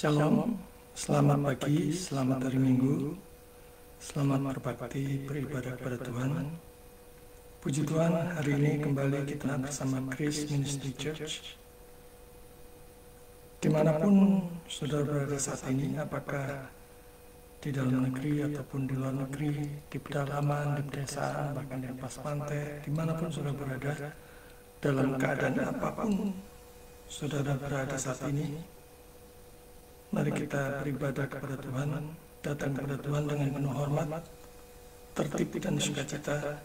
Shalom, selamat pagi, selamat hari Minggu, selamat berbakti, beribadah kepada Tuhan. Puji Tuhan, hari ini kembali kita bersama Grace Ministry Church. Dimanapun saudara berada saat ini, apakah di dalam negeri ataupun di luar negeri, di pedalaman, di pedesaan, bahkan di lepas pantai, dimanapun saudara berada, dalam keadaan apapun saudara berada saat ini, mari kita beribadah kepada Tuhan, datang kepada Tuhan dengan penuh hormat, tertib dan sukacita.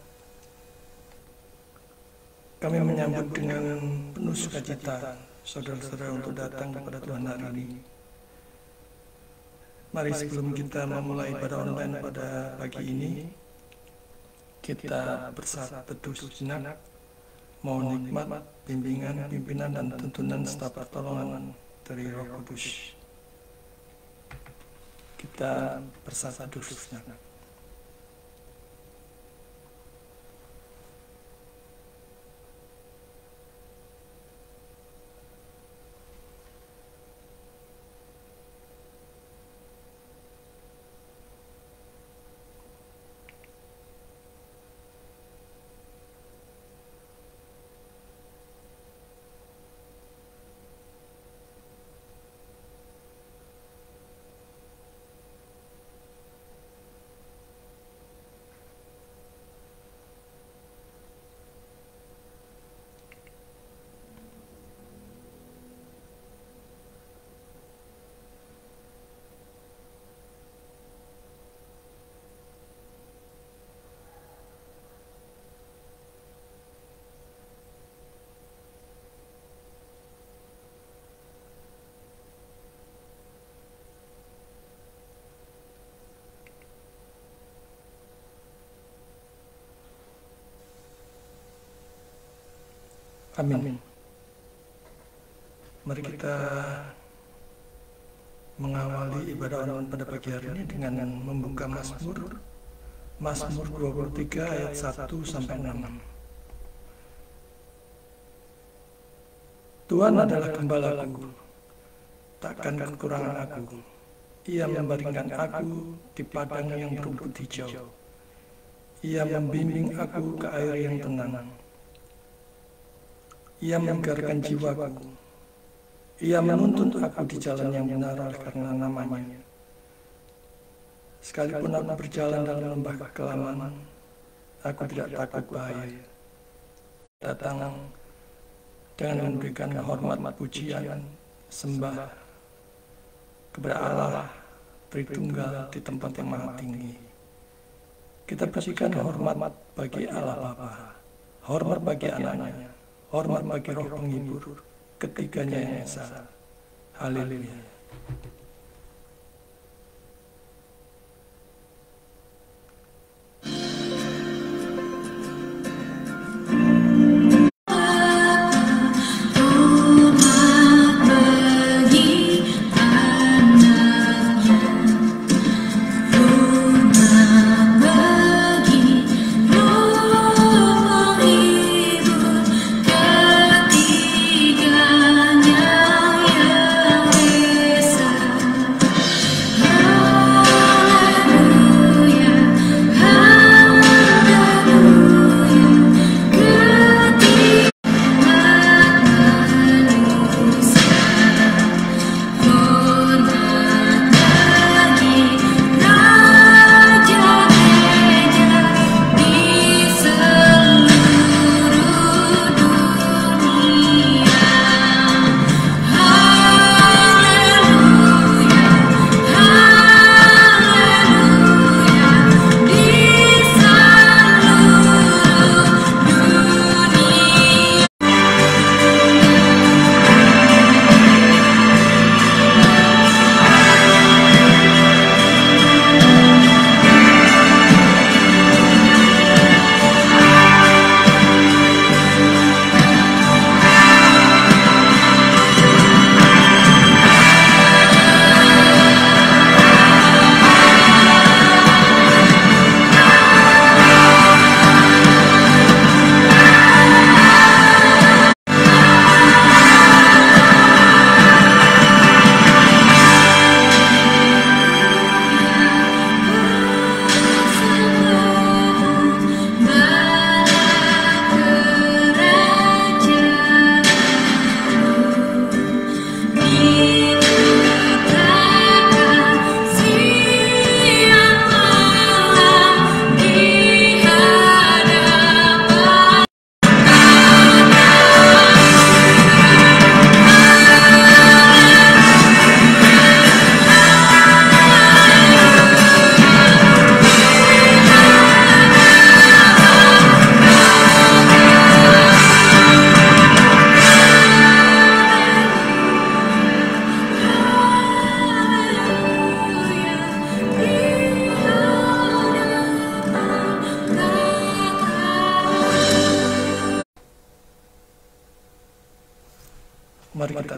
Kami menyambut dengan penuh sukacita saudara-saudara untuk datang kepada Tuhan hari ini. Mari sebelum kita memulai ibadah online pada pagi ini, kita bersatu teduh sejenak, mohon nikmat, bimbingan, pimpinan dan tuntunan serta pertolongan dari Roh Kudus. Kita bersatu sejenak. Amin. Mari kita mengawali ibadah online pada pagi hari ini dengan membuka Mazmur 23 ayat 1 sampai 6. Tuhan adalah gembalaku, takkan kekurangan aku. Ia membaringkan aku di padang yang berumput hijau. Ia membimbing aku ke air yang tenang. Ia menyegarkan jiwaku. Ia menuntun aku di jalan yang benar karena namanya. Sekalipun aku berjalan dalam lembah kekelaman, aku tidak takut bahaya. Datang dengan memberikan hormat pujian, sembah kepada Allah Tritunggal di tempat yang maha tinggi. Kita berikan hormat bagi Allah Bapa, hormat bagi anaknya, hormat bagi Roh Penghibur, ketiganya yang esa. Haleluya. Ketiganya yang esa.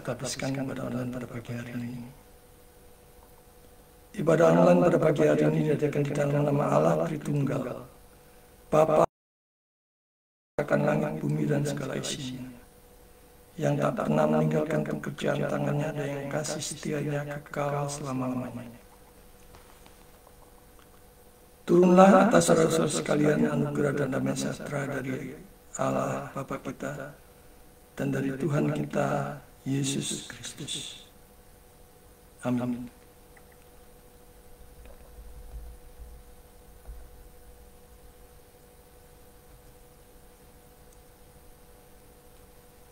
kita habiskan ibadah online pada pagi hari ini. Ibadah online pada pagi hari ini diadakan di dalam nama Allah Tritunggal, Bapa akan langit, bumi, dan segala isinya, yang tak pernah meninggalkan pekerjaan tangannya dan yang kasih setianya kekal selama-lamanya. Turunlah atas saudara-saudara sekalian anugerah dan damai sejahtera dari Allah Bapa kita dan dari Tuhan kita Yesus Kristus. Amin.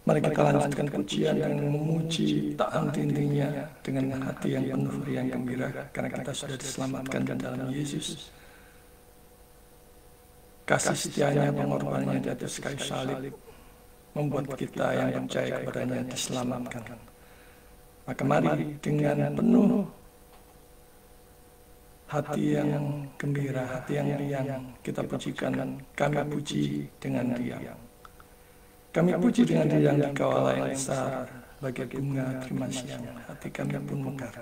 Mari kita lanjutkan pujian dengan memuji tak henti-hentinya dengan hati yang penuh riang gembira karena kita sudah diselamatkan di dalam Yesus. Kasih setianya, pengorbanannya di atas kayu salib membuat kita yang percaya kepadanya diselamatkan. Maka mari dengan penuh hati yang gembira, hati yang riang, kita pujikan. Kami puji dengan riang. Kami puji dengan riang di kawala yang besar, bagai bunga terima siang, hati kami pun mekar.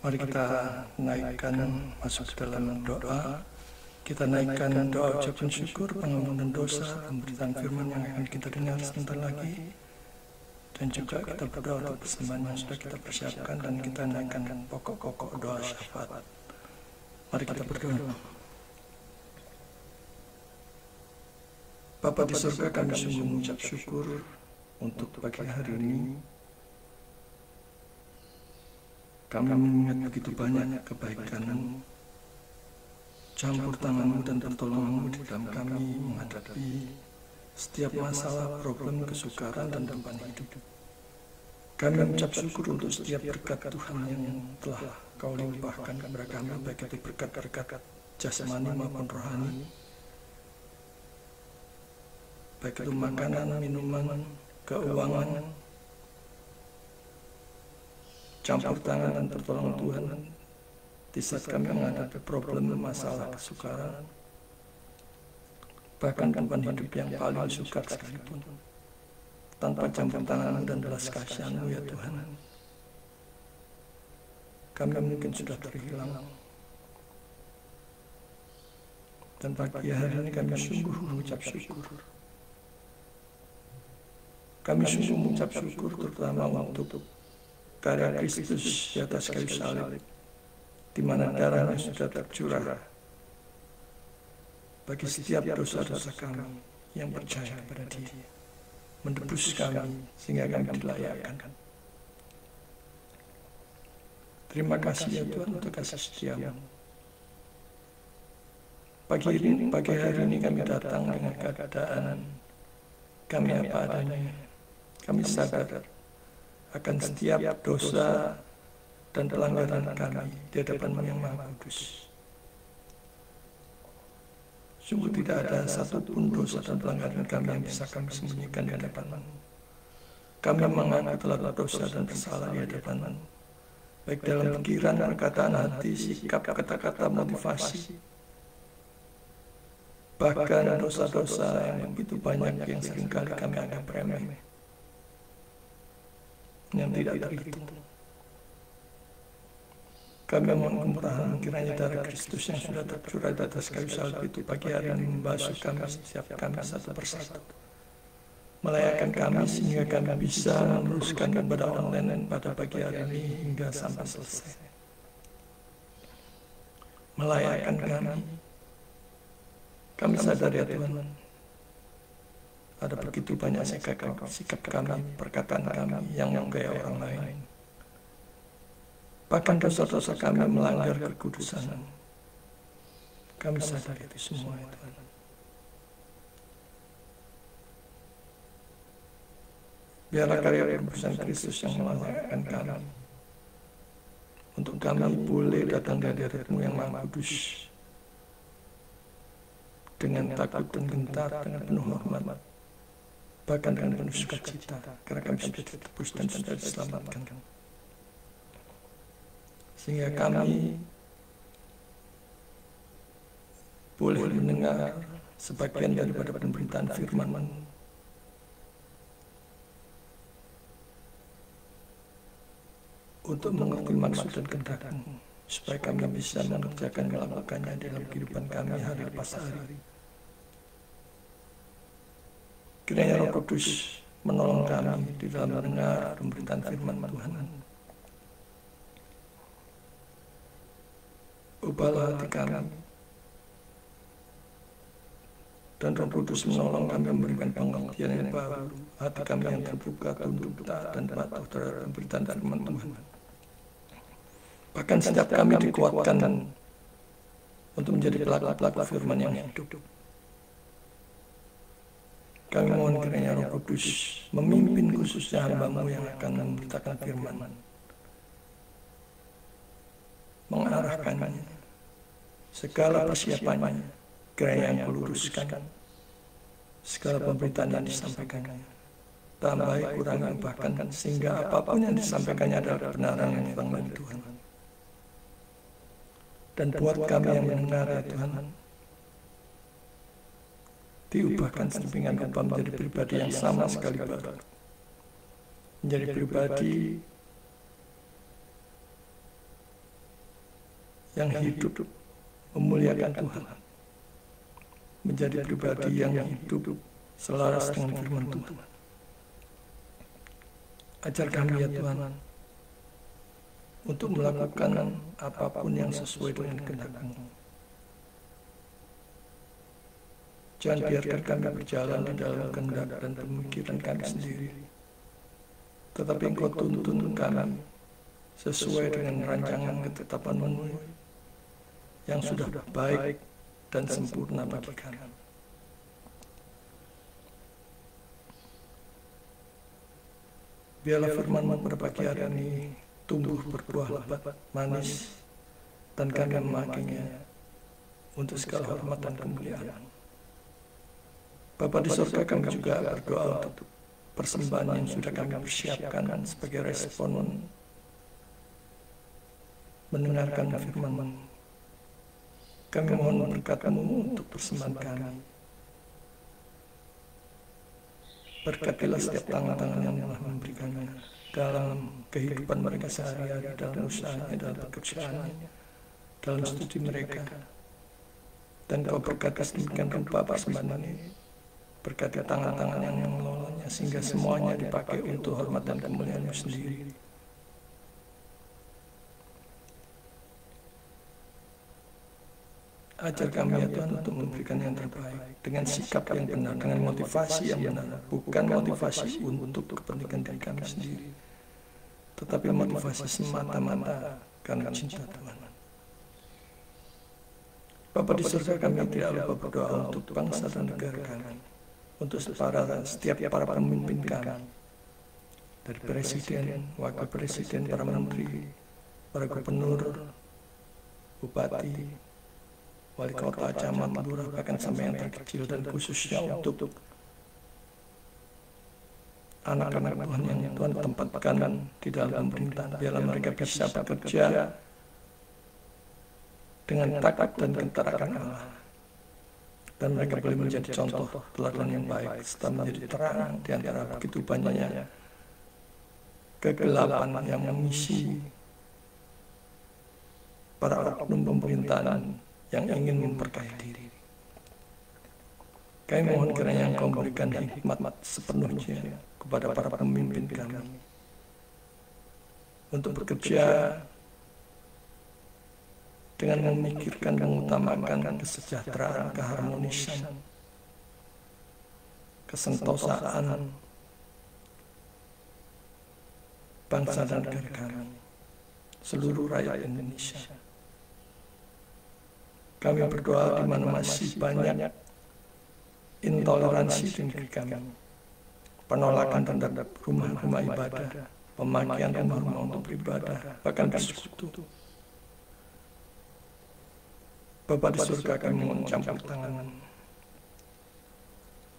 Mari kita naikkan masuk ke dalam doa. Kita naikkan doa ucapan syukur, pengampunan dosa, pemberitaan firman yang akan kita dengar sebentar lagi. Dan juga kita berdoa untuk persembahan yang sudah kita persiapkan dan kita naikkan pokok-pokok doa syafaat. Mari kita berdoa. Bapa di surga, kami sungguh mengucap syukur untuk pagi hari ini. Kami mengingat begitu banyak kebaikan-Mu, campur tangan-Mu dan pertolongan-Mu di dalam kami menghadapi setiap masalah, problem, kesukaran, dan beban hidup. Kami mengucap syukur untuk setiap berkat Tuhan yang telah Kau limpahkan kepada kami, baik itu berkat-berkat jasmani maupun rohani, baik itu makanan, minuman, keuangan, campur tangan dan pertolongan Tuhan di saat kami menghadapi problem, masalah, kesukaran, bahkan beban hidup yang paling sukar sekalipun. Tanpa campur tangan dan belas kasihan-Mu ya Tuhan, kami mungkin sudah terhilang. Dan pagi hari ini kami sungguh mengucap syukur. Kami sungguh mengucap syukur terutama untuk karya Kristus di atas kayu salib, di mana darahnya sudah tercurah bagi setiap dosa-dosa kami yang percaya kepada Dia, menebus kami sehingga kami dilayakkan. Terima kasih ya Tuhan untuk kasih setia-Mu. Pagi hari ini kami datang dengan keadaan kami apa adanya. Kami sadar akan setiap dosa dan pelanggaran kami di hadapan-Mu yang Maha Kudus. Sungguh tidak ada satupun dosa dan pelanggaran kami yang bisa kami sembunyikan di hadapan-Mu. Kami mengaku telah berdosa dan bersalah di hadapan-Mu, baik dalam pikiran, perkataan, hati, sikap, kata-kata, motivasi, bahkan dosa-dosa yang begitu banyak yang seringkali kami anggap remeh, yang tidak terhitung. Kami mohon kemurahan kiranya darah Kristus yang sudah tercurah di atas kayu salib itu pagi hari ini membasuh kami setiap kami satu persatu, melayakkan kami sehingga kami bisa meneruskan ibadah online pada pagi hari ini hingga sampai selesai. Melayakkan kami sadar ya Tuhan, ada begitu banyak sikap kami, perkataan kami yang menggaya orang lain. Bahkan dosa-dosa kami melanggar kekudusan. Kami sadar itu semua ya Tuhan. Biarlah karya penebusan Kristus yang melayakkan kami, untuk kami boleh datang dari hadirat-Mu yang Maha Kudus dengan takut dan gentar, dengan penuh hormat, bahkan dengan penuh sukacita, karena kami sudah ditebus dan sudah diselamatkan. Sehingga kami boleh mendengar sebagian daripada pemberitaan firman-Mu, untuk mengerti maksud dan kehendak-Mu, supaya kami bisa mengerjakan melakukannya dalam kehidupan kami hari lepas hari. Kiranya Roh Kudus menolong kami di dalam mendengar pemberitaan firman Tuhan. Ubahlah hati kami, dan Roh Kudus menolong kami memberikan pengertian yang baru, hati kami yang terbuka, tunduk, taat, dan patuh terhadap pemberitaan firman Tuhan. Bahkan setiap kami dikuatkan untuk menjadi pelaku-pelaku firman yang hidup. Kami mohon kiranya Roh Kudus memimpin khususnya hamba-Mu yang akan memberitakan firman, mengarahkannya, segala persiapannya, kiranya yang meluruskan segala pemberitaan yang disampaikannya, tambahi, kurangi, bahkan sehingga apapun yang disampaikannya adalah kebenaran yang datang dari Tuhan. Dan buat kami yang mendengar ya Tuhan, diubahkan sedemikian rupa menjadi pribadi yang sama sekali baru, menjadi pribadi yang hidup memuliakan Tuhan, menjadi pribadi yang hidup selaras dengan firman Tuhan. Ajar kami ya Tuhan untuk melakukan apapun yang sesuai dengan kehendak-Mu. Jangan biarkan kami berjalan di dalam kehendak dan pemikiran kami sendiri, tetapi Engkau tuntun kami sesuai dengan rancangan ketetapan-Mu yang sudah baik dan sempurna bagi kami. Biarlah firman-Mu pada pagi hari ini tumbuh berbuah lebat, manis, dan kami memakinya untuk segala hormat dan kemuliaan. Bapa di surga, kami juga berdoa untuk persembahan yang sudah kami persiapkan sebagai respon mendengarkan firman-Mu. Kami mohon berkat-Mu untuk persembahan kami. Berkatilah setiap tangan-tangan yang telah memberikannya dalam kehidupan mereka sehari-hari, dalam usahanya, dalam pekerjaannya, dalam studi mereka. Dan Kau berkati sedemikian rupa persembahan ini. Berkati tangan-tangan yang mengelolanya, sehingga semuanya dipakai untuk hormat dan kemuliaan-Mu sendiri. Ajar kami ya Tuhan untuk memberikan yang terbaik, dengan sikap yang benar, dengan motivasi yang benar, bukan motivasi untuk kepentingan diri kami sendiri, tetapi motivasi semata-mata karena cinta Tuhan. Bapa di surga, kami tidak lupa berdoa untuk bangsa dan negara kami, untuk setiap para pemimpin kami, dari presiden, wakil presiden, para menteri, para gubernur, bupati, wali kota, camat, lurah, bahkan sampai yang terkecil, dan khususnya untuk anak-anak Tuhan yang Tuhan tempatkan di dalam pemerintahan. Biarlah mereka bisa bekerja dengan takut dan gentar akan Allah, dan mereka boleh menjadi contoh teladan yang baik, serta menjadi terang di antara begitu banyaknya kegelapan yang mengisi para oknum pemerintahan yang ingin memperkaya diri. Kami mohon kiranya Engkau memberikan hikmat sepenuhnya kepada para pemimpin kami untuk bekerja dengan memikirkan, mengutamakan kesejahteraan, keharmonisan, kesentosaan bangsa dan negara kami, seluruh rakyat Indonesia. Kami berdoa di mana masih banyak intoleransi di negeri kami, penolakan terhadap rumah-rumah ibadah, pemakaian rumah-rumah untuk beribadah, bahkan bersekutu. Bapa di surga, kami mohon campur tangan,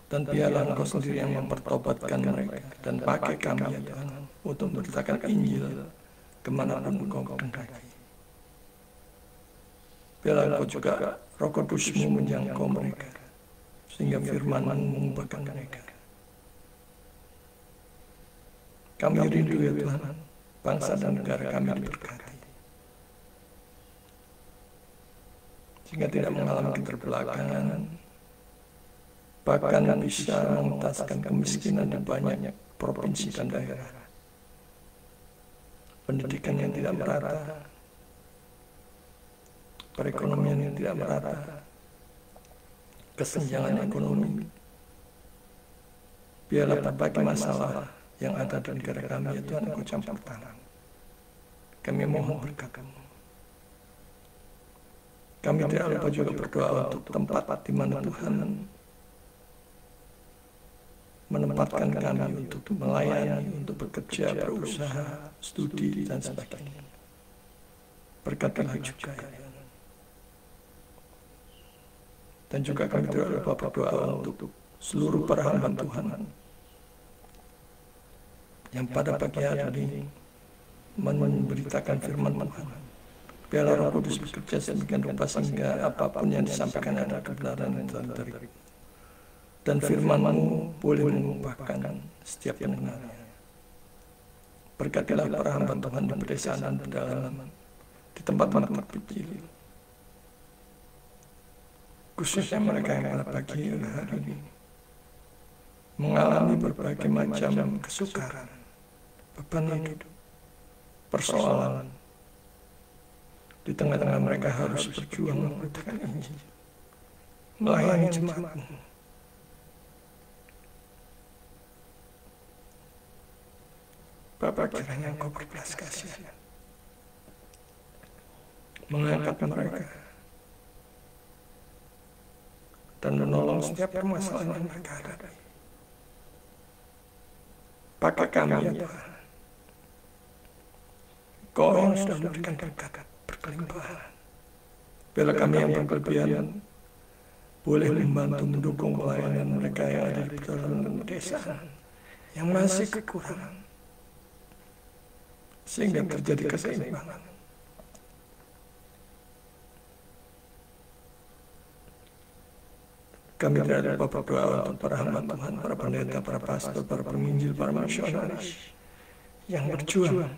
dan biarlah Engkau sendiri yang mempertobatkan mereka, dan pakai kami ya Tuhan untuk memberitakan Injil kemanapun Engkau kehendaki. Biarlah Engkau juga Roh Kudus-Mu menjangkau mereka, sehingga firman-Mu mengubahkan mereka. Kami rindu ya Tuhan, bangsa dan negara kami diberkati, sehingga tidak mengalami keterbelakangan, bahkan bisa mengentaskan kemiskinan di banyak provinsi dan daerah. Pendidikan yang tidak merata, perekonomian yang tidak merata, kesenjangan ekonomi. Biarlah berbagai masalah yang ada di negara kami ya Tuhan Engkau campur tangan. Kami mohon berkat-Mu. Kami tidak lupa juga berdoa untuk tempat di mana Tuhan menempatkan kami untuk melayani, untuk bekerja, berusaha, studi, dan sebagainya. Berkatilah juga ya Tuhan. Dan juga kami tidak lupa berdoa untuk seluruh para hamba Tuhan yang pada pagi hari ini memberitakan firman Tuhan. Biarlah Roh Kudus bekerja sedemikian rupa sehingga apapun yang disampaikan adalah kebenaran dari dan firman-Mu boleh mengubahkan setiap pendengarnya. Berkatilah para hamba Tuhan di pedesaan dan pedalaman, di tempat-tempat terpencil, khususnya mereka yang pada pagi hari ini mengalami berbagai macam kesukaran, beban hidup, persoalan. Di tengah-tengah mereka harus berjuang memberitakan Injil, melayani jemaat-Mu. Bapa, kiranya Engkau berbelas kasihan, mengangkat mereka dan menolong setiap permasalahan yang mereka hadapi. Pakai kami ya Tuhan, Kau yang sudah memberikan berkat berkelimpahan. Biarlah kami yang berkelebihan boleh membantu mendukung pelayanan mereka yang ada di pedalaman pedesaan yang masih kekurangan, sehingga terjadi keseimbangan. Kami tidak lupa berdoa untuk para hamba Tuhan, para pendeta, para pastor, para penginjil, para misionaris yang berjuang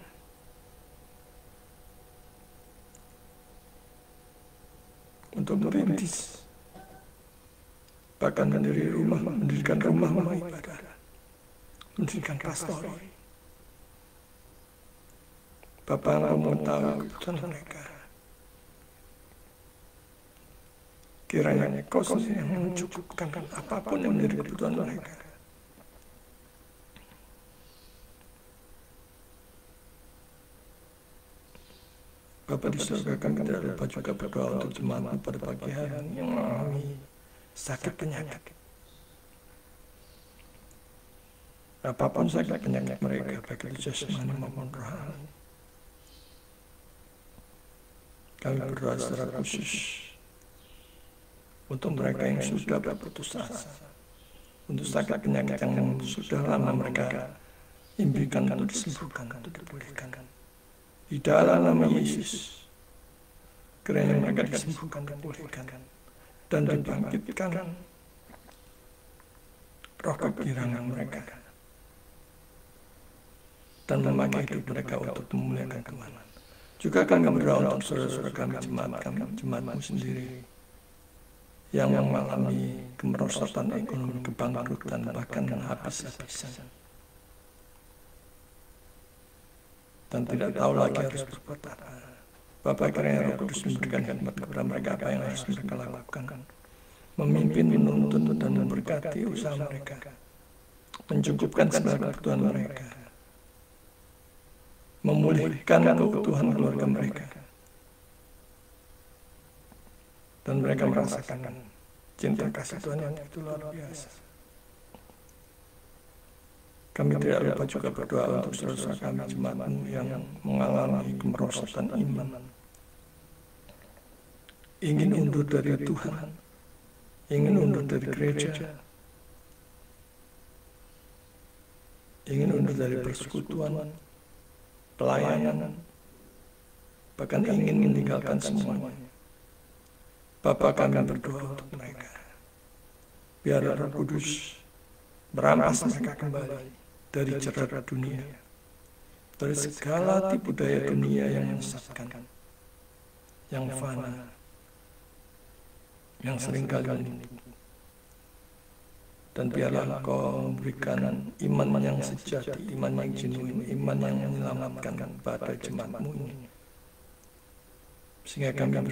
untuk merintis, bahkan mendirikan rumah ibadah, mendirikan pastori. Bapa Engkau mengetahui kebutuhan mereka. Kiranya Kau sendiri yang mencukupkan apapun yang menjadi kebutuhan mereka. Bapa di surga, kami tidak lupa juga berdoa untuk jemaat pada pagi hari ini yang mengalami sakit penyakit. Apapun sakit penyakit mereka, baik itu jasmani maupun rohani, kami berdoa secara khusus untuk mereka yang sudah berputus asa, untuk sakit penyakit yang sudah lama mereka impikan untuk disembuhkan, untuk dipulihkan. Di dalam nama Yesus, kiranya mereka disembuhkan, dipulihkan, dan dibangkitkan roh kegirangan mereka, dan memakai hidup mereka untuk memuliakan Tuhan. Juga kami berdoa untuk saudara-saudara kami, jemaatmu sendiri, yang mengalami kemerosotan ekonomi, kebangkrutan, bahkan habis-habisan, dan tidak tahu lagi harus berbuat apa. Bapak, kiranya Roh Kudus memberikan hikmat kepada mereka apa yang harus mereka lakukan, memimpin, menuntun, dan memberkati usaha mereka, mencukupkan segala kebutuhan mereka, memulihkan keutuhan keluarga mereka, dan mereka merasakan cinta kasih Tuhan yang itu luar biasa. Kami tidak lupa juga berdoa untuk saudara-saudara kami, jemaatmu yang mengalami kemerosotan iman, ingin undur dari Tuhan, ingin undur dari gereja, ingin undur dari persekutuan, pelayanan, bahkan ingin meninggalkan semuanya. Bapa, kami berdoa untuk mereka. Biar Roh Kudus merampas mereka kembali dari jerat dunia, dari segala tipu daya dunia yang menyesatkan, yang fana, yang seringkali menipu. Dan biarlah Kau memberikan iman yang sejati, iman yang genuine, iman yang menyelamatkan pada jemaatmu ini, sehingga kami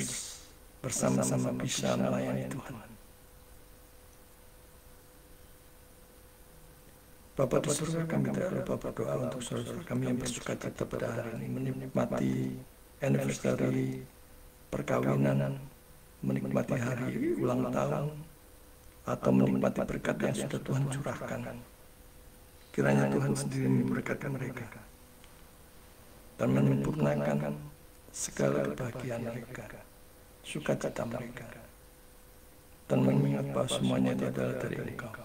bersama-sama bisa melayani Tuhan. Bapa di surga, kami tidak lupa berdoa untuk saudara kami yang bersuka cita pada hari ini, menikmati anniversary perkawinan, menikmati hari ulang tahun, atau menikmati berkat yang sudah Tuhan curahkan. Kiranya Tuhan sendiri memberkati mereka dan menyempurnakan segala kebahagiaan mereka, sukacita mereka, dan mengingat bahwa semuanya itu adalah dari Engkau.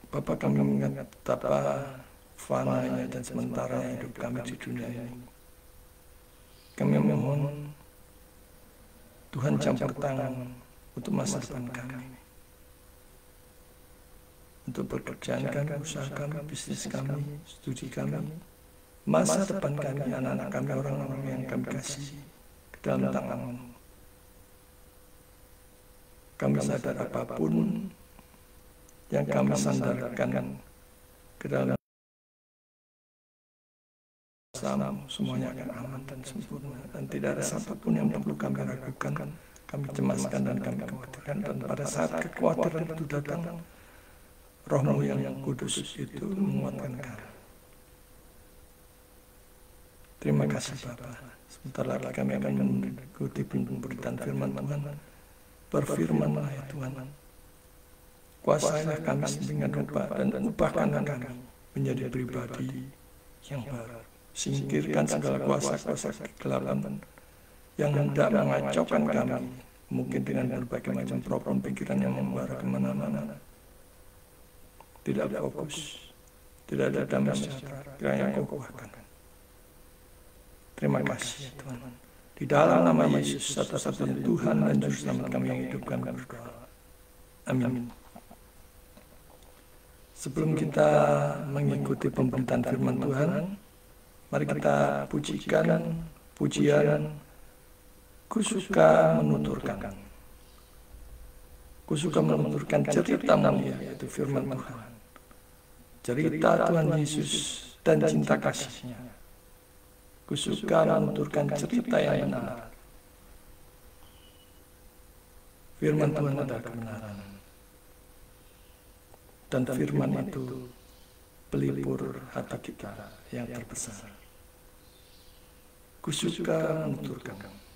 Bapa, kami mengingat betapa fananya dan sementara hidup kami di dunia ini. Kami mohon Tuhan campur tangan untuk masa depan kami, untuk pekerjaan kami, usaha kami, bisnis kami, studi kami, masa depan kami, anak-anak kami, orang-orang yang kami kasih ke dalam tangan-Mu. Kami sadar apapun yang kami sandarkan ke dalam bersama, semuanya akan aman dan sempurna, dan tidak ada satupun yang perlu kami ragukan, kami cemaskan dan kami khawatirkan. Dan pada saat kekhawatiran itu datang, Roh-Mu yang kudus itu menguatkan kami. Terima kasih Bapa. Sebentar lagi kami akan mengikuti pemberitaan firman Tuhan. Berfirmanlah ya Tuhan, kuasailah kami sedemikian rupa dan ubahkanlah kami menjadi pribadi yang baru. Singkirkan segala kuasa-kuasa kegelapan yang hendak mengacaukan kami, mungkin dengan berbagai macam problem pikiran yang membara kemana-mana. Tidak fokus, tidak ada damai sejahtera, kiranya Kau kuatkan. Terima kasih ya Tuhan. Di dalam nama Yesus, satu-satunya Tuhan dan Juru Selamat kami yang hidup, kami berdoa. Amin. Sebelum kita mengikuti pemberitaan firman Tuhan, mari kita pujikan pujian Ku suka menuturkan. Ku suka menuturkan cerita mulia, yaitu firman Tuhan. Cerita Tuhan Yesus dan cinta kasih-Nya. Ku suka menuturkan cerita yang benar. Firman Tuhan adalah kebenaran. Dan firman itu pelipur hati kita yang terbesar. Ku suka menuturkan.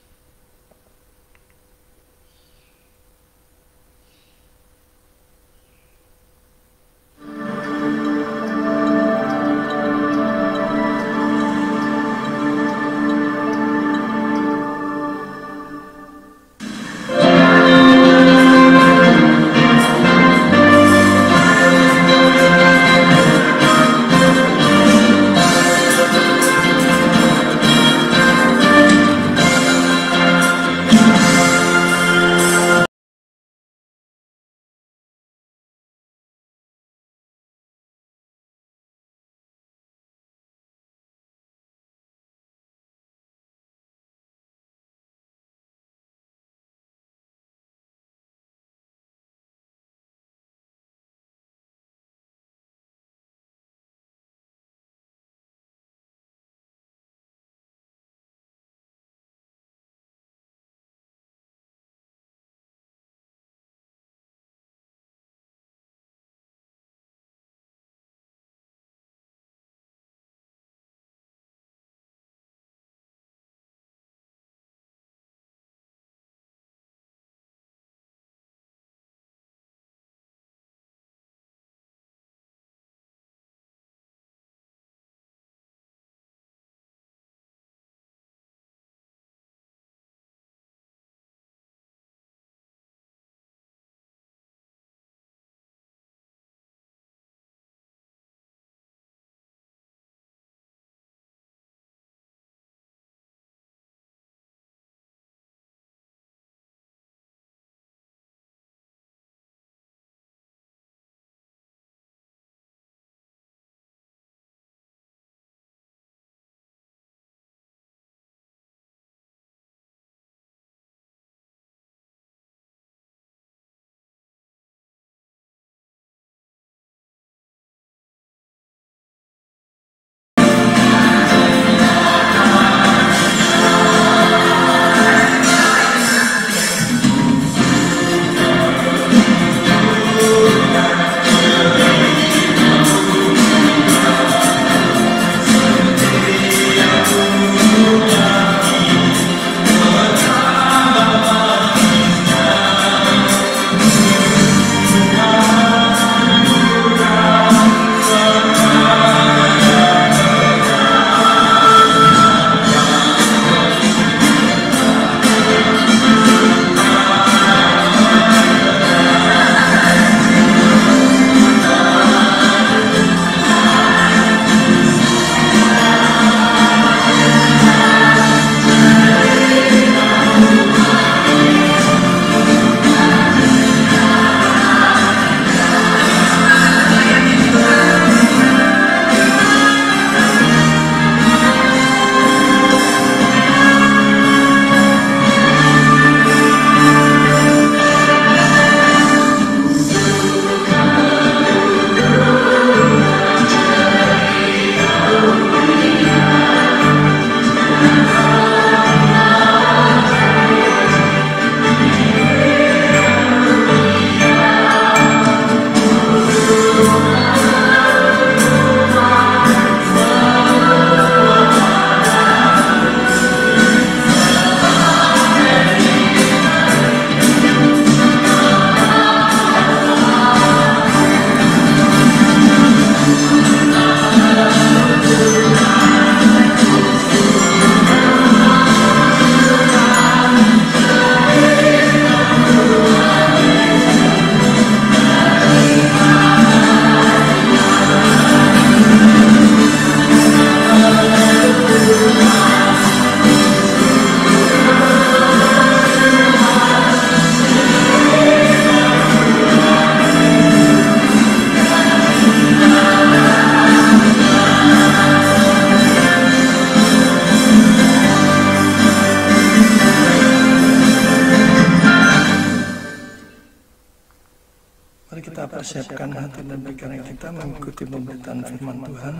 mempersiapkan hati dan pikiran kita mengikuti pemberitaan firman Tuhan.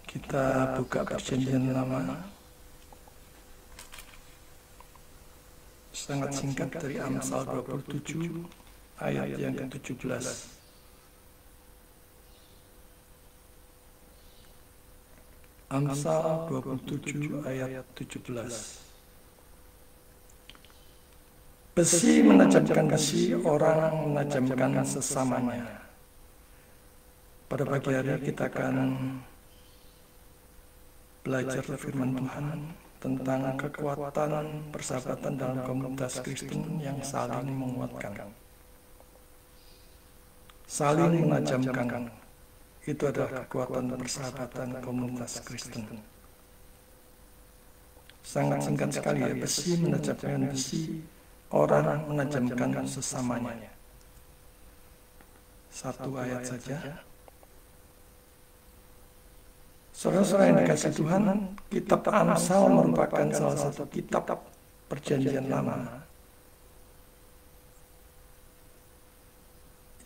Kita buka Perjanjian Lama, sangat singkat dari Amsal 27 ayat yang ke-17. Amsal 27 ayat 17. Besi menajamkan besi, orang menajamkan sesamanya. Pada pagi hari kita akan belajar firman Tuhan tentang kekuatan persahabatan dalam komunitas Kristen yang saling menguatkan. Saling menajamkan, itu adalah kekuatan persahabatan komunitas Kristen. Sangat singkat sekali ya, besi menajamkan besi, orang menajamkan sesamanya. Satu ayat saja. Saudara-saudara yang dikasih Tuhan, kitab Amsal merupakan salah satu kitab Perjanjian Lama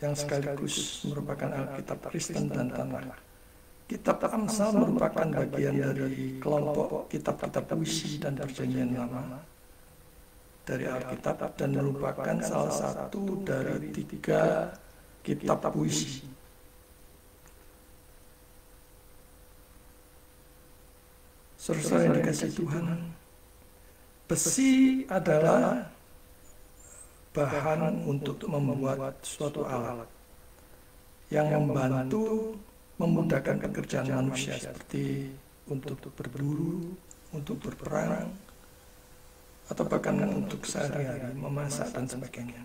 yang sekaligus merupakan Alkitab Kristen dan Tanakh. Kitab Amsal merupakan bagian dari kelompok kitab-kitab puisi dan Perjanjian Lama dari Alkitab dan merupakan salah satu dari 3 kitab puisi. Saudara yang dikasih Tuhan, besi adalah bahan untuk membuat suatu alat yang membantu memudahkan pekerjaan manusia seperti untuk berburu, untuk berperang, atau bahkan untuk sehari-hari memasak dan sebagainya.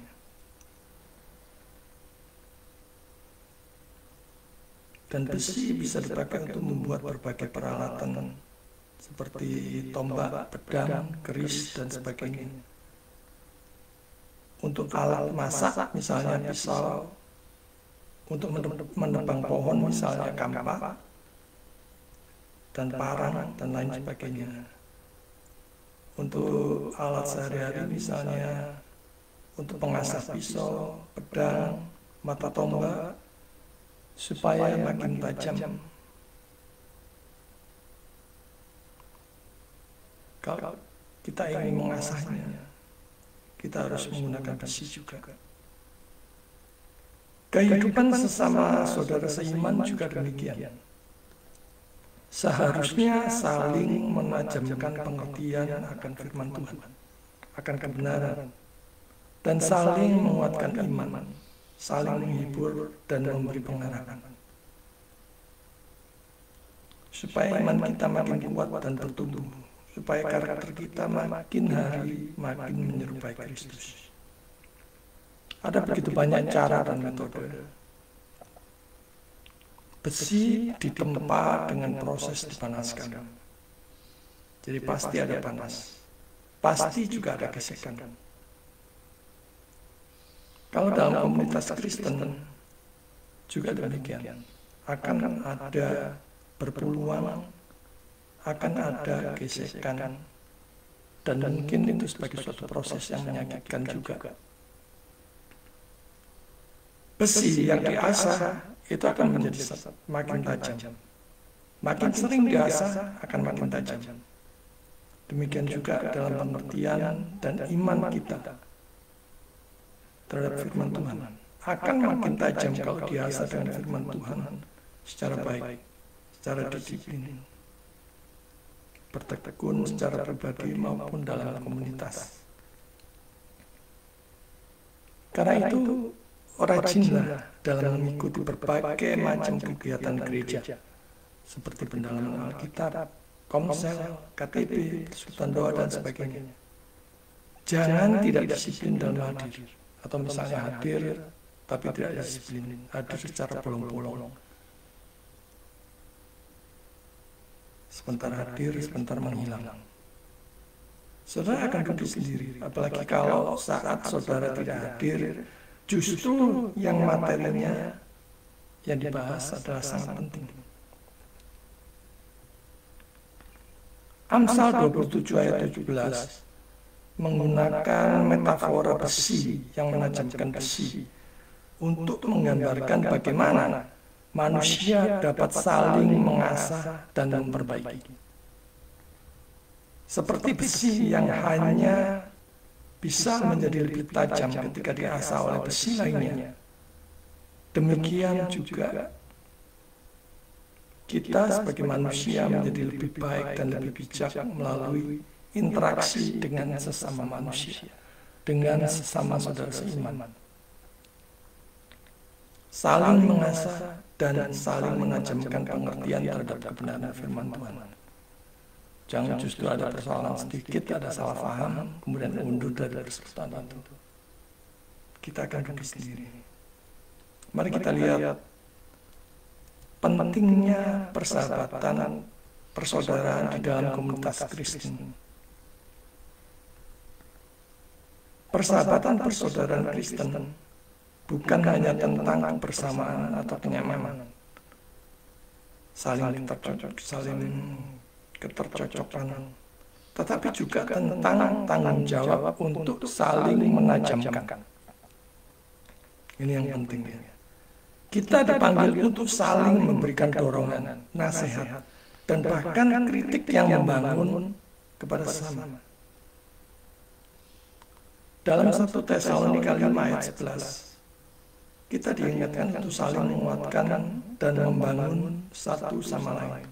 Dan besi bisa dipakai untuk membuat berbagai peralatan seperti tombak, pedang, keris, dan sebagainya. Untuk alat masak misalnya pisau, untuk menebang pohon misalnya kampak, dan parang, dan lain sebagainya. Untuk alat sehari-hari misalnya untuk pengasah pisau, pedang, mata tombak supaya makin tajam. Kalau kita ingin mengasahnya, kita harus menggunakan besi juga. Kehidupan sesama saudara seiman juga demikian. Seharusnya saling menajamkan pengertian akan firman Tuhan, akan kebenaran, dan saling menguatkan iman, saling menghibur dan memberi pengharapan, supaya iman kita makin kuat dan bertumbuh, supaya karakter kita makin hari makin menyerupai Kristus. Ada begitu banyak cara dan metode. Besi ditempa dengan proses dipanaskan. Jadi pasti ada panas. Pasti juga ada gesekan. Kalau dalam komunitas Kristen juga demikian. Akan ada berpeluang, akan ada gesekan, dan mungkin itu sebagai suatu proses yang menyakitkan juga. Besi yang diasah itu akan menjadi makin tajam. Makin sering diasah akan makin tajam. Demikian juga dalam pengertian dan iman kita terhadap firman Tuhan akan makin tajam kalau diasah dengan firman Tuhan secara baik, secara disiplin, bertekun secara pribadi maupun dalam komunitas. Karena itu rajinlah dalam mengikuti berbagai macam kegiatan gereja seperti pendalaman Alkitab, komsel, KTB, Sultan Doa, dan sebagainya. Jangan tidak disiplin dalam hadir, atau misalnya hadir tapi tidak disiplin, hadir secara bolong-bolong. Sebentar hadir, sebentar menghilang. Saudara akan rugi sendiri, apalagi kalau saat saudara tidak hadir, justru yang materinya yang dibahas adalah sangat penting. Amsal 27 ayat 17 menggunakan metafora besi yang menajamkan besi untuk menggambarkan bagaimana manusia dapat saling mengasah dan memperbaiki. Seperti besi yang hanya bisa menjadi lebih tajam ketika diasah oleh besi lainnya, demikian juga kita sebagai manusia menjadi lebih baik dan lebih bijak melalui interaksi dengan sesama manusia, dengan sesama saudara seiman. Saling mengasah dan saling menajamkan pengertian terhadap kebenaran firman Tuhan. Jangan justru ada persoalan sedikit, ada salah paham, kemudian undur dari persekutuan itu. Kita akan rugi sendiri. Mari kita lihat pentingnya persahabatan, persaudaraan di dalam komunitas Kristen. Persahabatan persaudaraan Kristen bukan hanya tentang kebersamaan atau kenyamanan, saling ketercocokan, tetapi juga tentang tanggung jawab untuk saling menajamkan. Ini yang penting. Kita dipanggil untuk saling memberikan dorongan, nasihat, dan bahkan kritik yang membangun kepada sesama. Dalam 1 Tesalonika 5 ayat 11, kita diingatkan untuk saling menguatkan dan membangun satu sama lain.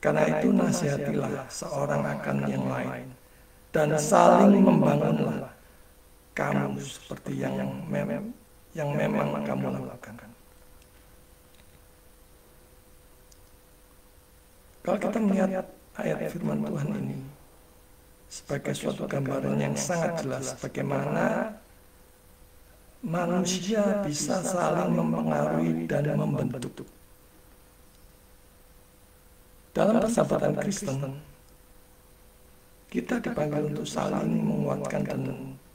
Karena itu nasihatilah seorang akan yang lain, dan saling membangunlah kamu seperti yang memang kamu lakukan. Kalau kita melihat ayat firman Tuhan ini sebagai suatu gambaran yang sangat jelas bagaimana manusia bisa saling mempengaruhi dan membentuk. Dalam persahabatan Kristen, kita dipanggil untuk saling menguatkan dan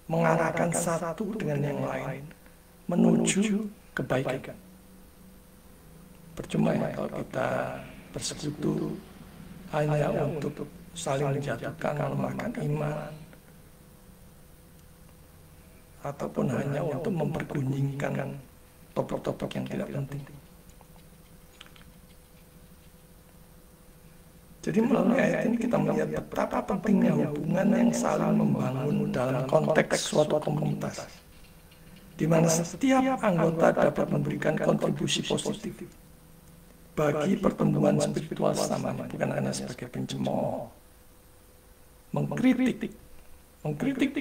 mengarahkan satu dengan yang lain menuju kebaikan. Percuma ya kalau kita bersekutu hanya untuk saling menjatuhkan, melemahkan iman, ataupun hanya untuk mempergunjingkan topik-topik yang tidak penting. Jadi melalui ayat ini kita melihat betapa pentingnya hubungan yang saling membangun dalam konteks suatu komunitas, di mana setiap anggota dapat memberikan kontribusi positif bagi pertumbuhan spiritual sesamanya, bukan hanya sebagai pencemooh. Mengkritik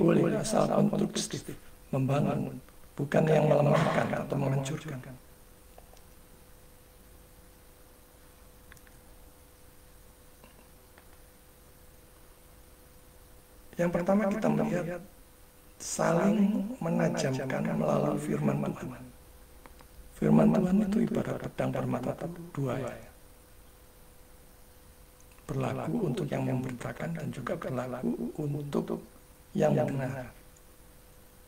boleh asal konstruktif, membangun, bukan yang melemahkan atau menghancurkan. Yang pertama kita melihat saling menajamkan melalui firman Tuhan. Firman Tuhan itu ibarat pedang bermata dua ya. Berlaku untuk yang memberitakan dan juga berlaku untuk yang mendengar.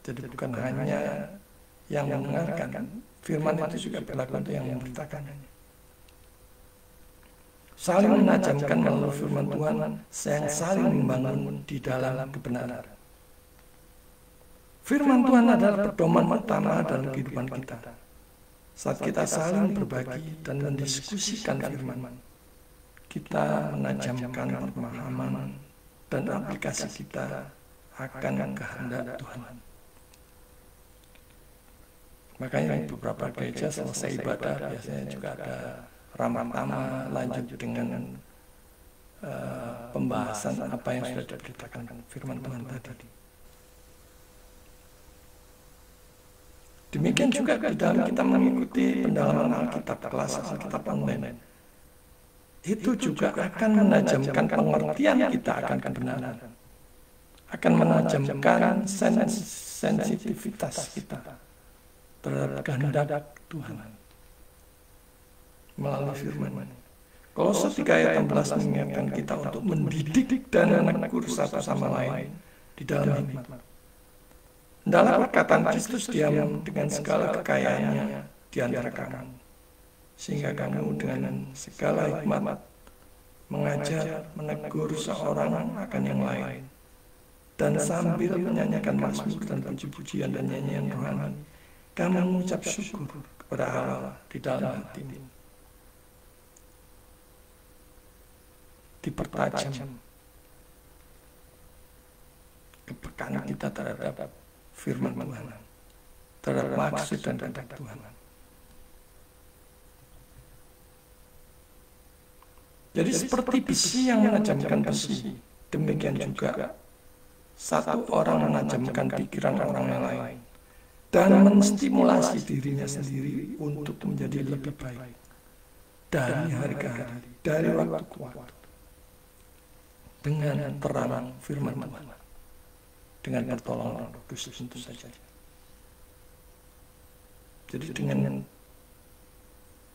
Jadi bukan hanya yang mendengarkan, firman itu juga berlaku untuk yang memberitakan. Saling menajamkan melalui firman Tuhan yang saling membangun di dalam kebenaran. Firman Tuhan adalah pedoman utama dalam kehidupan kita. Saat kita saling berbagi dan mendiskusikan firman, kita menajamkan pemahaman dan aplikasi kita akan kehendak Tuhan. Makanya beberapa gereja selesai ibadah biasanya juga ada ramah-tamah, lanjut dengan pembahasan apa yang sudah diberitakan firman Tuhan tadi. Demikian juga di dalam kita mengikuti pendalaman Alkitab, kelas Alkitab online, itu juga akan menajamkan pengertian kita akan kebenaran, akan menajamkan sensitivitas kita terhadap kehendak Tuhan melalui firman. Kolose 3 ayat 16 mengingatkan kita untuk mendidik dan menegur satu sama lain di dalam hikmat. Dalam perkataan Kristus diam dengan segala kekayaannya di antara kamu, sehingga kamu dengan segala hikmat mengajar, menegur seorang akan yang lain, dan sambil menyanyikan mazmur dan puji-pujian dan nyanyian rohani, kamu mengucap syukur kepada Allah di dalam hatimu. Dipertajam kepekaan kita terhadap firman Tuhan, terhadap maksud dan kehendak Tuhan. Jadi seperti besi yang menajamkan besi, demikian juga satu orang menajamkan pikiran orang lain dan menstimulasi dirinya sendiri untuk menjadi lebih baik dari hari ke hari, dari waktu ke waktu, dengan terang firman Tuhan, dengan pertolongan Roh Kudus tentu saja. Jadi dengan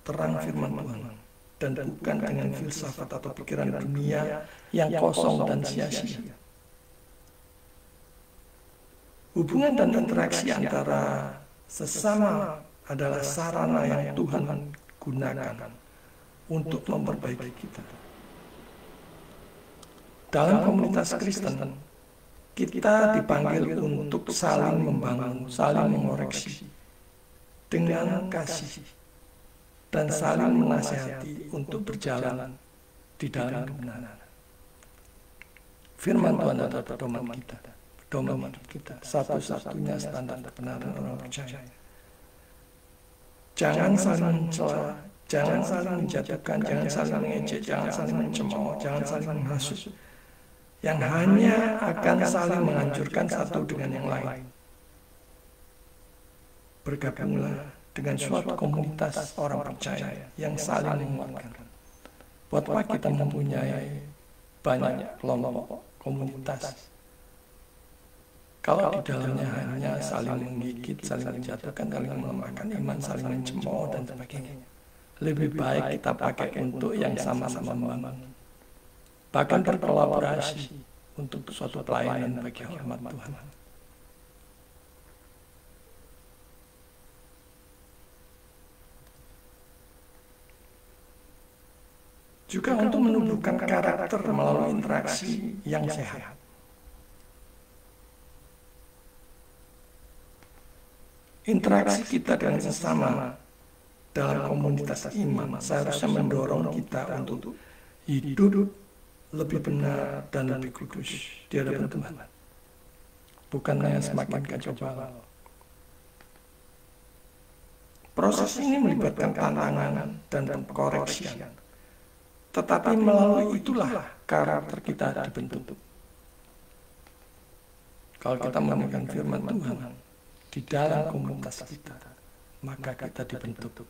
terang firman Tuhan dan bukan dengan filsafat atau pikiran dunia yang kosong dan sia-sia. Hubungan dan interaksi antara sesama adalah sarana yang Tuhan gunakan untuk memperbaiki kita. Dalam komunitas Kristen, kita dipanggil untuk saling membangun, saling mengoreksi dengan kasih dan saling menasihati untuk berjalan di dalam kebenaran. Firman Tuhan adalah pedoman kita, pedoman kita, satu-satunya standar kebenaran orang percaya. Jangan saling mencela, jangan saling menjatuhkan, jangan saling mengejek, jangan saling mencemooh, jangan saling menghasut, yang hanya akan saling menghancurkan satu dengan yang lain. Bergabunglah dengan suatu komunitas orang percaya yang saling menguatkan. Buat apa kita mempunyai banyak kelompok komunitas kalau di dalamnya hanya saling menggigit, saling menjatuhkan, saling melemahkan iman, saling mencemooh dan sebagainya. Lebih baik kita pakai untuk yang sama-sama membangun, bahkan berkolaborasi untuk suatu pelayanan bagi hormat Tuhan. Juga untuk menumbuhkan karakter melalui interaksi yang sehat. Interaksi kita dengan sesama dalam komunitas iman seharusnya mendorong kita untuk hidup lebih benar dan lebih kudus di hadapan Tuhan. Bukan hanya semakin kacau balau. Proses ini melibatkan tantangan dan pengkoreksian. Tetapi melalui itulah karakter kita dibentuk. Kalau kita menemukan firman Tuhan di dalam komunitas kita, maka kita dibentuk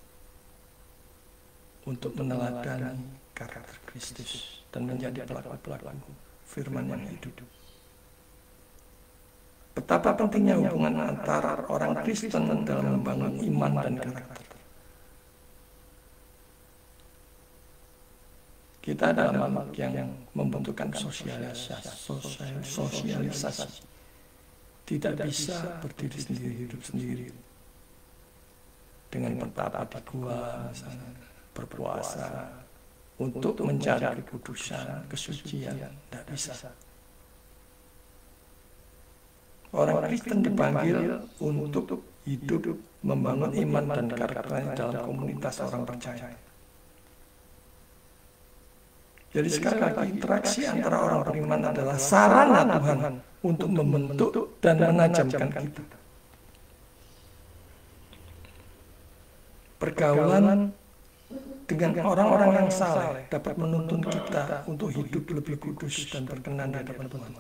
untuk meneladani karakter Kristus dan menjadi pelaku-pelaku firman yang hidup. Betapa pentingnya hubungan antara orang Kristen dalam membangun iman dan karakter. Kita adalah makhluk yang membutuhkan sosialisasi. Tidak bisa berdiri sendiri, hidup sendiri. Dengan bertapa di gua, misalnya, berpuasa, untuk mencari kekudusan, kesucian, tidak bisa. Orang Kristen dipanggil untuk hidup, membangun iman dan karakternya dalam komunitas orang percaya. Jadi sekali lagi, interaksi antara orang beriman adalah sarana Tuhan untuk membentuk dan menajamkan kita. Pergaulan dengan orang-orang yang saleh dapat menuntun kita untuk hidup lebih kudus dan berkenan di hadapan Tuhan.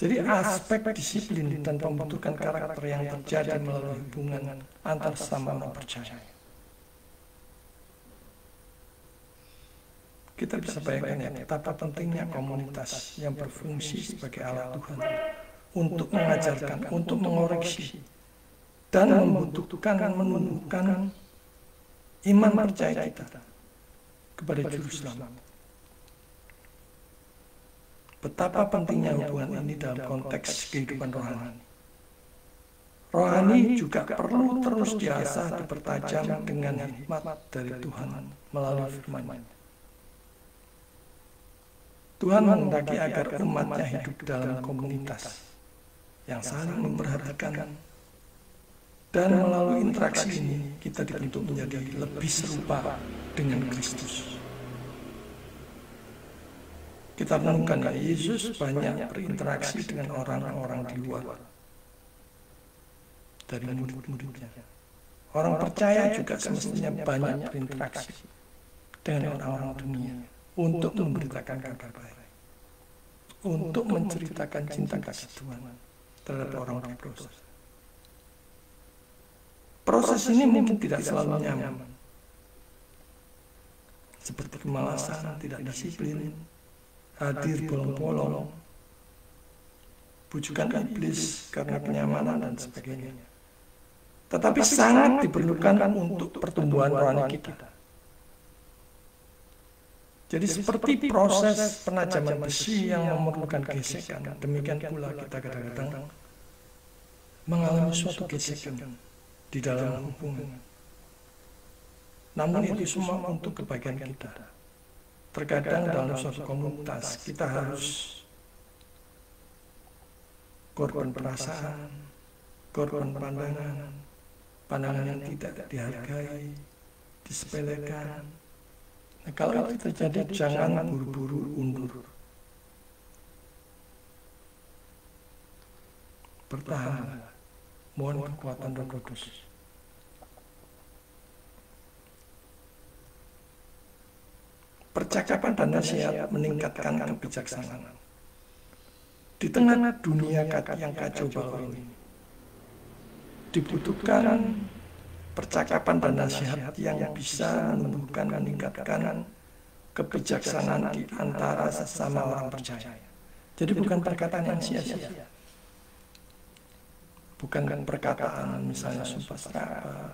Jadi aspek disiplin dan pembentukan karakter yang terjadi melalui hubungan antar sesama orang percaya. Kita bisa bayangkan ya betapa pentingnya komunitas yang berfungsi sebagai alat Tuhan untuk mengajarkan, untuk mengoreksi, dan membutuhkan menumbuhkan iman percaya kita kepada Juru Selamat. Betapa pentingnya hubungan ini dalam konteks kehidupan rohani. Rohani juga perlu terus diasah, dipertajam dengan hikmat dari Tuhan melalui firman-Nya. Tuhan menghendaki agar umatnya hidup dalam komunitas yang saling memperhatikan, dan melalui interaksi ini kita dibentuk menjadi lebih serupa dengan Kristus. Kita menemukan Yesus banyak berinteraksi dengan orang-orang di luar dari murid-muridnya. Orang percaya juga semestinya banyak berinteraksi dengan orang-orang dunia untuk memberitakan kabar baik, untuk menceritakan cinta kasih Tuhan terhadap orang berdosa. Proses ini mungkin tidak selalu nyaman, seperti kemalasan, tidak disiplin, hadir bolong-bolong, bujukan iblis karena kenyamanan dan sebagainya. Tetapi sangat diperlukan untuk pertumbuhan rohani kita. Jadi seperti proses penajaman besi yang memerlukan gesekan, demikian pula kita kadang-kadang mengalami suatu gesekan di dalam hubungan. Namun itu semua untuk kebaikan kita. Terkadang dalam suatu komunitas kita harus korban perasaan, korban pandangan yang tidak dihargai, disepelekan. Nah, kalau itu terjadi, jangan buru-buru undur. Bertahan, mohon kekuatan Roh Kudus. Percakapan dan nasihat meningkatkan kebijaksanaan. Di tengah dunia yang kacau balau ini, dibutuhkan percakapan dan nasihat yang bisa menumbuhkan, meningkatkan kebijaksanaan di antara sesama orang percaya. Jadi bukan perkataan yang sia-sia, bukan perkataan misalnya sumpah serapah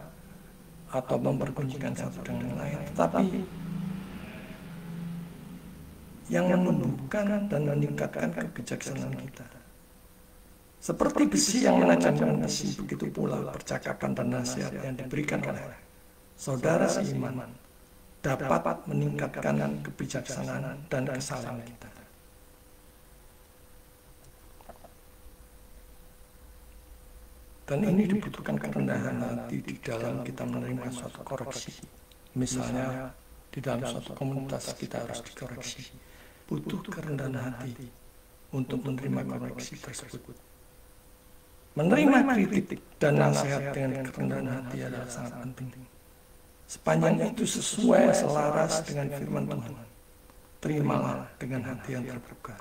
atau mempergunjingkan satu dengan lain, tetapi yang menumbuhkan dan meningkatkan kebijaksanaan kita. Seperti besi yang menajamkan besi, begitu pula percakapan dan nasihat yang diberikan oleh saudara seiman dapat meningkatkan kebijaksanaan dan kesalahan kita. Dan ini dibutuhkan kerendahan hati di dalam kita menerima suatu koreksi. Misalnya di dalam suatu komunitas kita harus dikoreksi. Butuh kerendahan hati untuk menerima koreksi tersebut. Menerima kritik dan nasihat dengan kerendahan hati adalah sangat penting. Sepanjang itu sesuai selaras dengan firman Tuhan, terimalah dengan hati yang terbuka,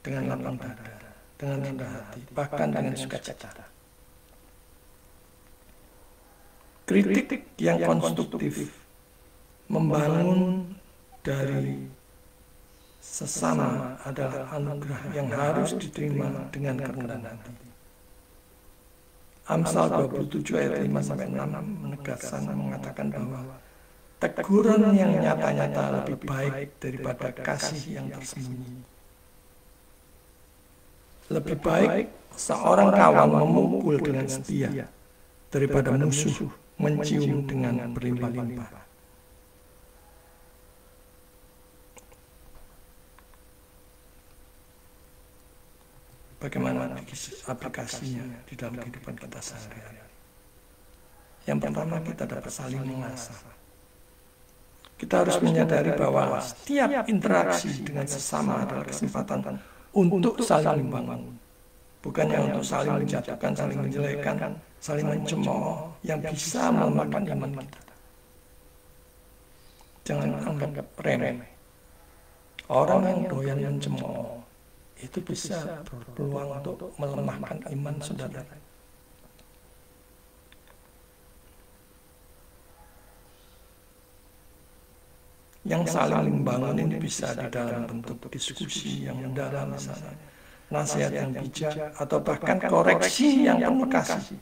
dengan lapang dada, dengan rendah hati, bahkan dengan sukacita. Kritik yang konstruktif membangun dari sesama adalah anugerah yang harus diterima dengan kerendahan hati. Amsal 27 ayat 5-6 menegaskan mengatakan bahwa teguran yang nyata-nyata lebih baik daripada kasih yang tersembunyi. Lebih baik seorang kawan memukul dengan setia daripada musuh mencium dengan berlimpah-limpah. Bagaimana aplikasinya di dalam kehidupan kita sehari-hari? Yang pertama, kita dapat saling mengasah. Kita harus menyadari bahwa setiap interaksi dengan sesama adalah kesempatan untuk saling membangun. Bukannya untuk saling menjatuhkan, saling menjelekkan, saling mencemooh yang bisa melemahkan iman kita. Jangan anggap remeh. Orang yang doyan mencemooh itu bisa berpeluang untuk melemahkan iman saudara. Yang saling membangun ini bisa di dalam bentuk diskusi yang mendalam, misalnya nasihat yang bijak, atau bahkan koreksi yang penuh kasih.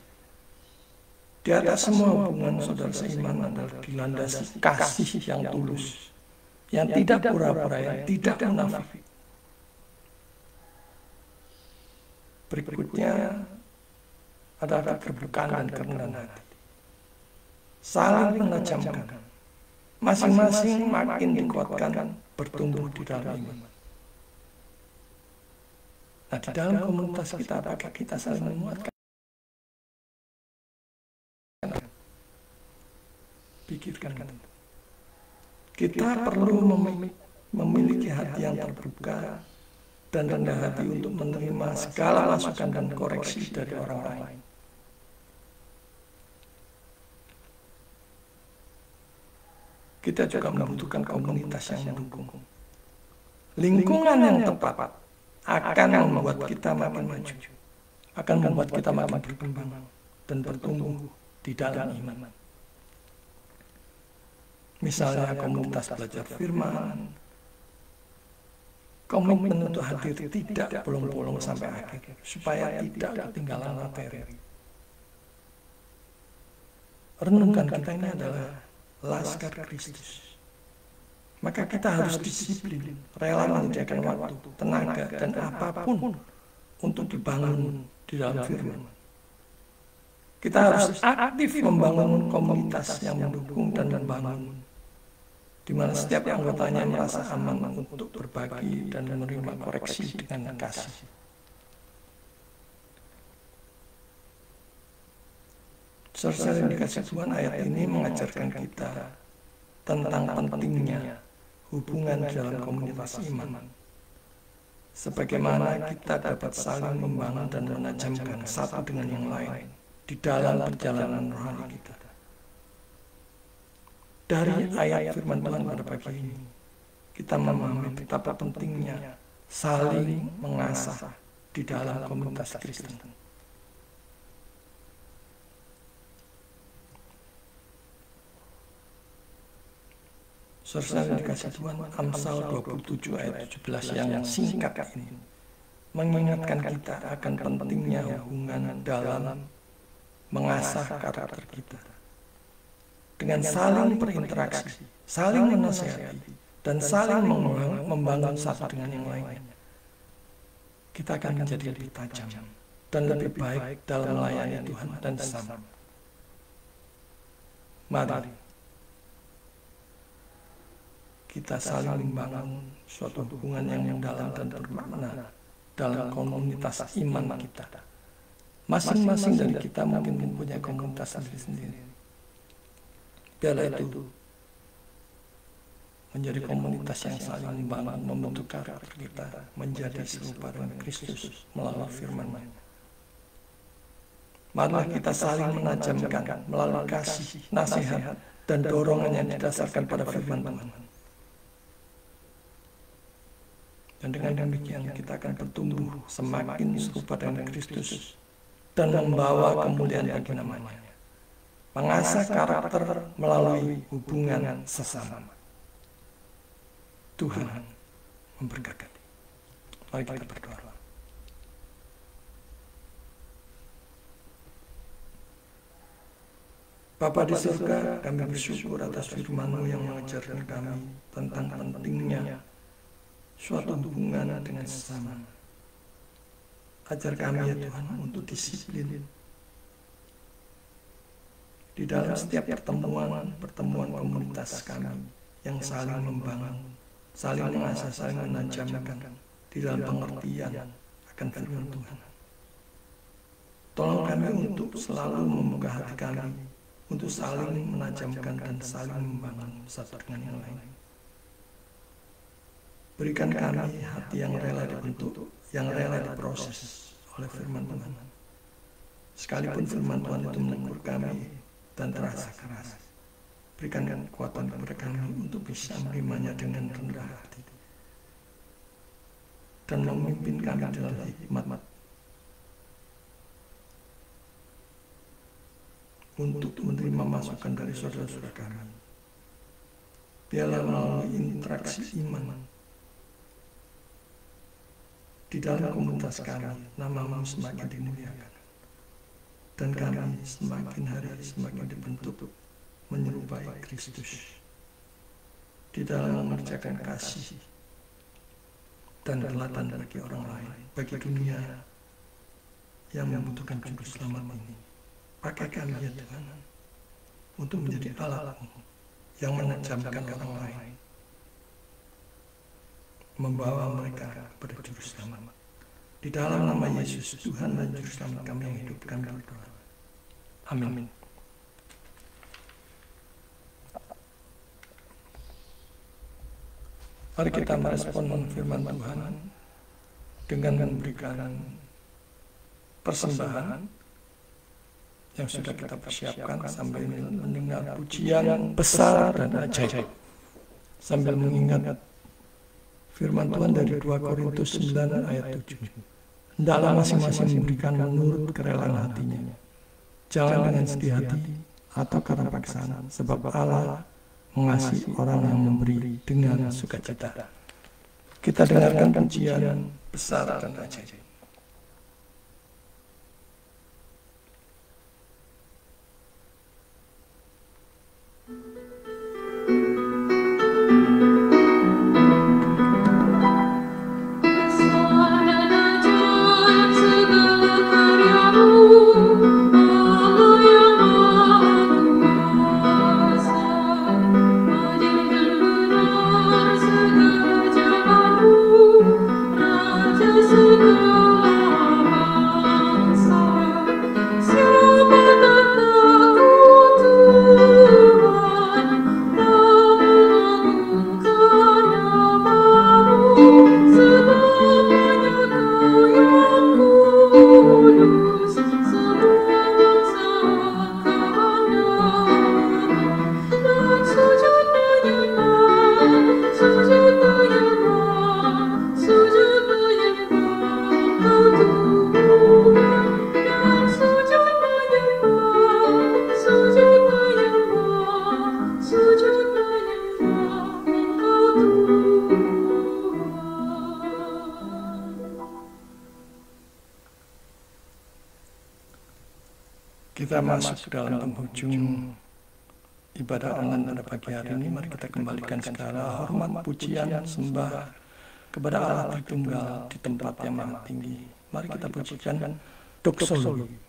Di atas semua hubungan saudara seiman adalah dilandasi kasih yang tulus, yang tidak pura-pura, yang tidak munafik. Berikutnya adalah keterbukaan dan kerendahan hati. Saling menajamkan. Masing-masing makin dikuatkan bertumbuh di dalam iman. Nah, di dalam komunitas kita, apakah kita saling menguatkan? Pikirkan. Kita perlu memiliki hati yang terbuka dan rendah hati untuk menerima segala masukan dan koreksi dari orang lain. Kita juga membutuhkan komunitas yang mendukung. Lingkungan yang tepat akan membuat kita makin maju, akan membuat kita makin berkembang dan bertumbuh di dalam iman. Misalnya komunitas belajar firman, komitmen untuk hadir tidak bolong-bolong sampai akhir, supaya tidak ketinggalan materi. Renungkan, kita ini adalah laskar Kristus. Maka kita harus disiplin, rela menyediakan waktu, tenaga, dan apapun untuk dibangun di dalam firman. Kita harus aktif membangun komunitas yang mendukung dan membangun, di mana setiap anggotanya merasa aman untuk berbagi dan menerima koreksi dengan kasih. Saudara yang dikasih Tuhan, ayat ini mengajarkan kita tentang pentingnya hubungan dalam komunitas iman. Sebagaimana kita dapat saling membangun dan menajamkan satu dengan yang lain di dalam perjalanan rohani kita. Dari ayat firman Tuhan pada pagi ini, kita memahami betapa pentingnya saling mengasah di dalam komunitas Kristen. Saudara yang dikasih Tuhan, Amsal 27 ayat 17 yang singkat ini mengingatkan kita akan pentingnya hubungan dalam mengasah karakter kita. Dengan saling berinteraksi, saling menasihati, dan saling membangun satu dengan yang lain, kita akan menjadi lebih tajam dan lebih baik dalam melayani Tuhan dan sesama. Mari kita saling membangun suatu hubungan yang mendalam dan bermakna dalam komunitas iman kita. Masing-masing dari kita mungkin mempunyai komunitas sendiri-sendiri. Biarlah itu menjadi komunitas yang saling membangun, membentuk karakter kita menjadi serupa dengan Kristus melalui firman-Nya. Marilah kita saling menajamkan melalui kasih, nasihat, dan dorongan yang didasarkan pada firman Tuhan. Dan dengan demikian kita akan bertumbuh semakin serupa dengan Kristus dan membawa kemuliaan bagi nama-Nya. Mengasah karakter melalui hubungan sesama. Tuhan memberkati. Mari kita berdoa. Bapa di surga, kami bersyukur atas firman-Mu yang mengajarkan kami tentang pentingnya suatu hubungan dengan sesama. Ajar kami ya Tuhan untuk disiplin di dalam setiap pertemuan komunitas kami yang saling membangun, saling mengasah, saling menajamkan di dalam pengertian akan firman Tuhan. Tolong kami untuk selalu membuka hati kami untuk saling menajamkan dan saling membangun satu dengan yang lain. Berikan kami hati yang rela dibentuk, yang rela diproses oleh firman Tuhan. Sekalipun firman Tuhan itu menegur kami dan terasa keras, berikan kekuatan kepada kami untuk bisa menerimanya dengan rendah hati dan memimpin kami dalam hikmat untuk menerima masukan dari saudara-saudara kami. Biarlah melalui interaksi iman di dalam komunitas kami, nama-Mu semakin dimuliakan dan kami semakin hari semakin dibentuk menyerupai Kristus di dalam mengerjakan kasih dan teladan bagi orang lain, bagi dunia yang membutuhkan juru selamat ini. Pakai kami ya Tuhan untuk menjadi alat-Mu yang menajamkan orang lain membawa mereka kepada Juru Selamat. Di dalam nama Yesus, Tuhan dan Juru Selamat kami yang hidup, kami berdoa. Amin. Mari kita merespon firman Tuhan dengan memberikan persembahan yang sudah kita persiapkan sambil mendengar pujian besar dan ajaib, sambil mengingat firman Tuhan dari 2 Korintus 9 ayat 7. Hendaklah masing-masing memberikan menurut kerelaan hatinya, jangan dengan sedih hati atau karena paksaan, sebab Allah mengasihi orang yang memberi dengan sukacita. Kita dengarkan pujian besar dan ajaib. Kita masuk dalam penghujung ibadah online pada pagi hari ini. Mari kita kembalikan segala hormat, pujian, sembah kepada Allah Tritunggal di tempat yang maha tinggi. Mari kita pujikan doksologi.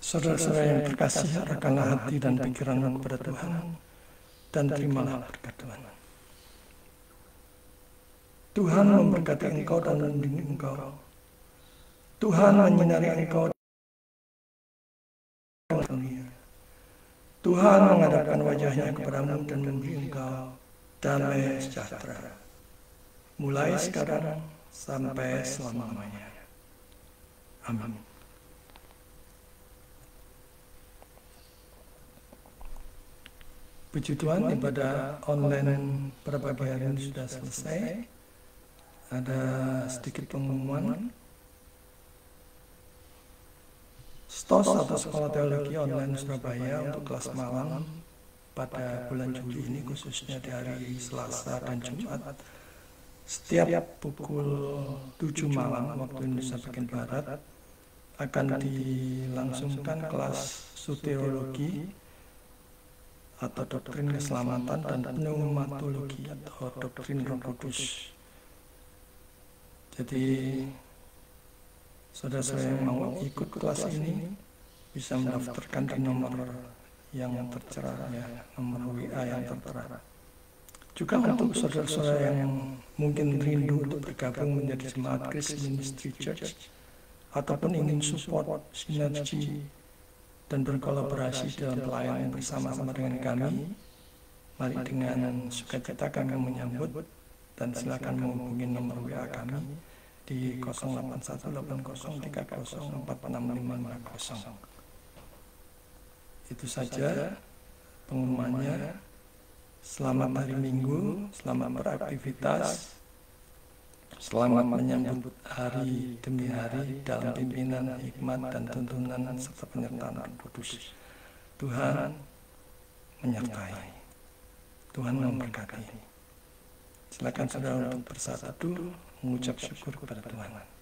Saudara-saudara yang terkasih, arahkanlah hati dan pikiranmu kepada Tuhan dan terimalah berkat Tuhan. Tuhan memberkati engkau dan melindungi engkau. Tuhan menyinari engkau dengan dunia. Tuhan menghadapkan wajahnya kepadamu dan memberi engkau damai sejahtera, mulai sekarang sampai selama-lamanya. Amin. Puji Tuhan, ibadah online pada pagi hari ini sudah selesai. Ada sedikit pengumuman. STOS atau Sekolah Teologi Online Surabaya untuk kelas malam pada bulan Juli ini, khususnya di hari Selasa dan Jumat, setiap pukul 7 malam waktu Indonesia bagian Barat akan dilangsungkan kelas soteriologi atau doktrin keselamatan dan pneumatologi atau doktrin Roh Kudus. Jadi saudara-saudara yang mau ikut kelas ini bisa mendaftarkan di nomor yang tertera, ya, nomor WA yang tertera. Juga untuk saudara-saudara yang mungkin rindu untuk bergabung menjadi jemaat Grace Ministry Church ataupun ingin support sinergi dan berkolaborasi dalam pelayanan bersama-sama dengan kami, mari dengan sukacita kami menyambut dan silakan menghubungi nomor WA kami di 081803046550. Itu saja pengumumannya. Selamat hari Minggu, selamat beraktivitas. Selamat menyambut hari demi hari dalam pimpinan, hikmat, dan tuntunan serta penyertaan Roh Kudus. Tuhan menyertai. Tuhan memberkati. Silakan saudara untuk bersatu mengucap syukur kepada Tuhan.